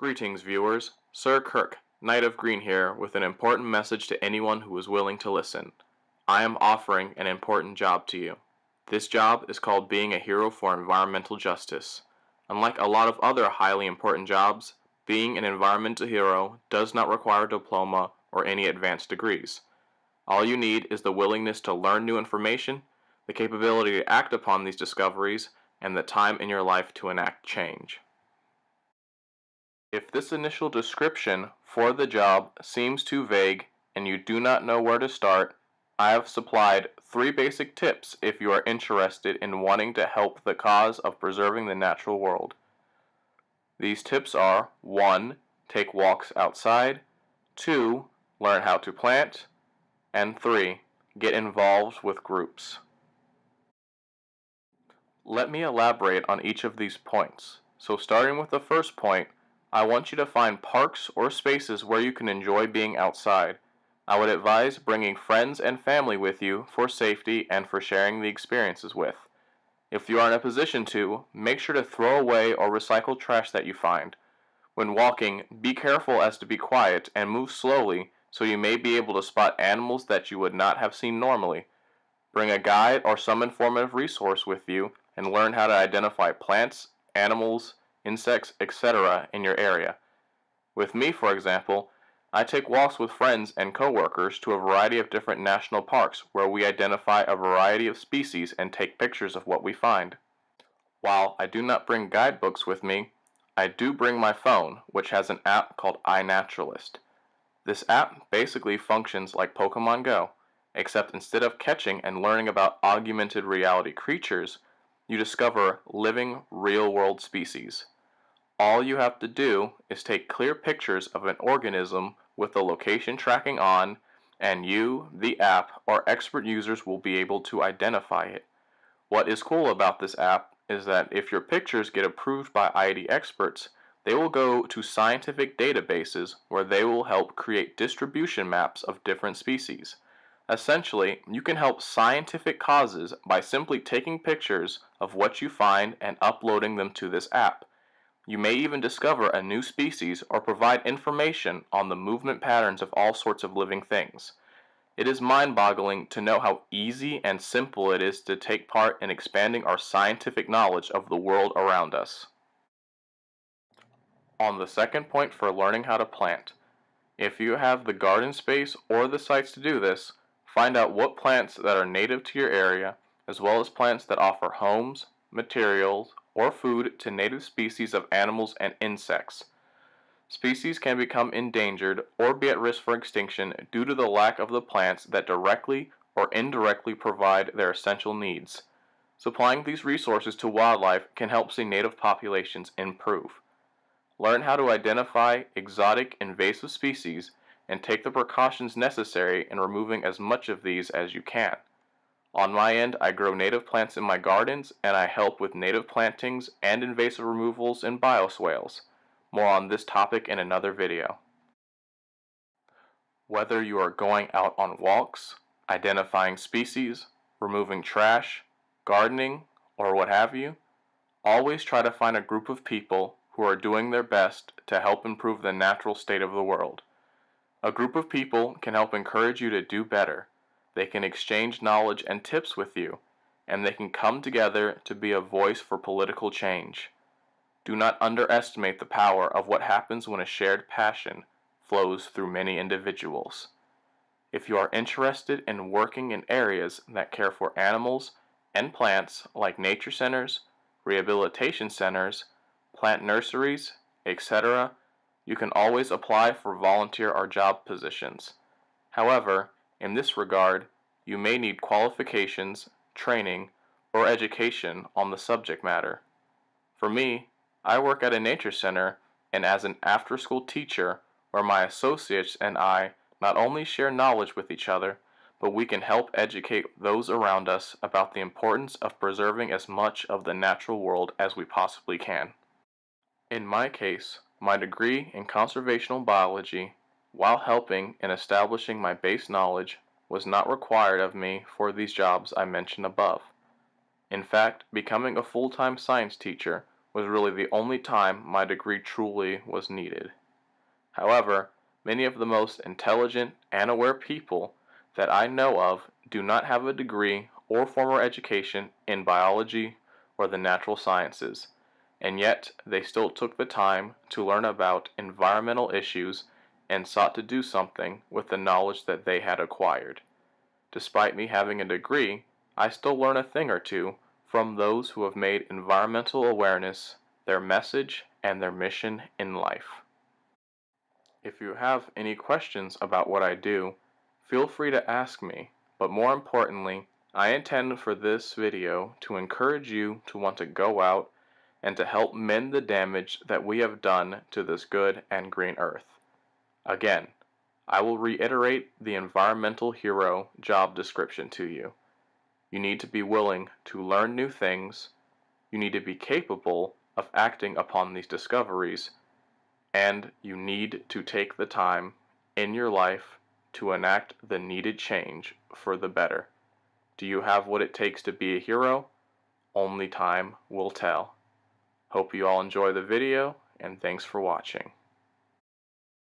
Greetings, viewers. Sir Kirk, Knight of Green here, with an important message to anyone who is willing to listen. I am offering an important job to you. This job is called being a hero for environmental justice. Unlike a lot of other highly important jobs, being an environmental hero does not require a diploma or any advanced degrees. All you need is the willingness to learn new information, the capability to act upon these discoveries, and the time in your life to enact change. If this initial description for the job seems too vague and you do not know where to start, I have supplied 3 basic tips if you are interested in wanting to help the cause of preserving the natural world. These tips are: 1. Take walks outside, 2. Learn how to plant, and 3. Get involved with groups. Let me elaborate on each of these points. So starting with the first point, I want you to find parks or spaces where you can enjoy being outside. I would advise bringing friends and family with you for safety and for sharing the experiences with. If you are in a position to, make sure to throw away or recycle trash that you find. When walking, be careful as to be quiet and move slowly so you may be able to spot animals that you would not have seen normally. Bring a guide or some informative resource with you and learn how to identify plants, animals, insects, etc. in your area. With me, for example, I take walks with friends and coworkers to a variety of different national parks where we identify a variety of species and take pictures of what we find. While I do not bring guidebooks with me, I do bring my phone, which has an app called iNaturalist. This app basically functions like Pokemon Go, except instead of catching and learning about augmented reality creatures, you discover living, real-world species. All you have to do is take clear pictures of an organism with the location tracking on, and you, the app, or expert users will be able to identify it. What is cool about this app is that if your pictures get approved by ID experts, they will go to scientific databases where they will help create distribution maps of different species. Essentially, you can help scientific causes by simply taking pictures of what you find and uploading them to this app. You may even discover a new species or provide information on the movement patterns of all sorts of living things. It is mind-boggling to know how easy and simple it is to take part in expanding our scientific knowledge of the world around us. On the second point for learning how to plant, if you have the garden space or the sites to do this, find out what plants that are native to your area, as well as plants that offer homes, materials, or food to native species of animals and insects. Species can become endangered or be at risk for extinction due to the lack of the plants that directly or indirectly provide their essential needs. Supplying these resources to wildlife can help see native populations improve. Learn how to identify exotic invasive species and take the precautions necessary in removing as much of these as you can. On my end, I grow native plants in my gardens, and I help with native plantings and invasive removals in bioswales. More on this topic in another video. Whether you are going out on walks, identifying species, removing trash, gardening, or what have you, always try to find a group of people who are doing their best to help improve the natural state of the world. A group of people can help encourage you to do better. They can exchange knowledge and tips with you, and they can come together to be a voice for political change. Do not underestimate the power of what happens when a shared passion flows through many individuals. If you are interested in working in areas that care for animals and plants like nature centers, rehabilitation centers, plant nurseries, etc., you can always apply for volunteer or job positions. However, in this regard, you may need qualifications, training, or education on the subject matter. For me, I work at a nature center and as an after-school teacher where my associates and I not only share knowledge with each other, but we can help educate those around us about the importance of preserving as much of the natural world as we possibly can. In my case, my degree in conservational biology, while helping in establishing my base knowledge, was not required of me for these jobs I mentioned above. In fact, becoming a full-time science teacher was really the only time my degree truly was needed. However, many of the most intelligent and aware people that I know of do not have a degree or formal education in biology or the natural sciences, and yet they still took the time to learn about environmental issues and sought to do something with the knowledge that they had acquired. Despite me having a degree, I still learn a thing or two from those who have made environmental awareness their message and their mission in life. If you have any questions about what I do, feel free to ask me, but more importantly, I intend for this video to encourage you to want to go out and to help mend the damage that we have done to this good and green earth. Again, I will reiterate the environmental hero job description to you. You need to be willing to learn new things, you need to be capable of acting upon these discoveries, and you need to take the time in your life to enact the needed change for the better. Do you have what it takes to be a hero? Only time will tell. Hope you all enjoy the video, and thanks for watching.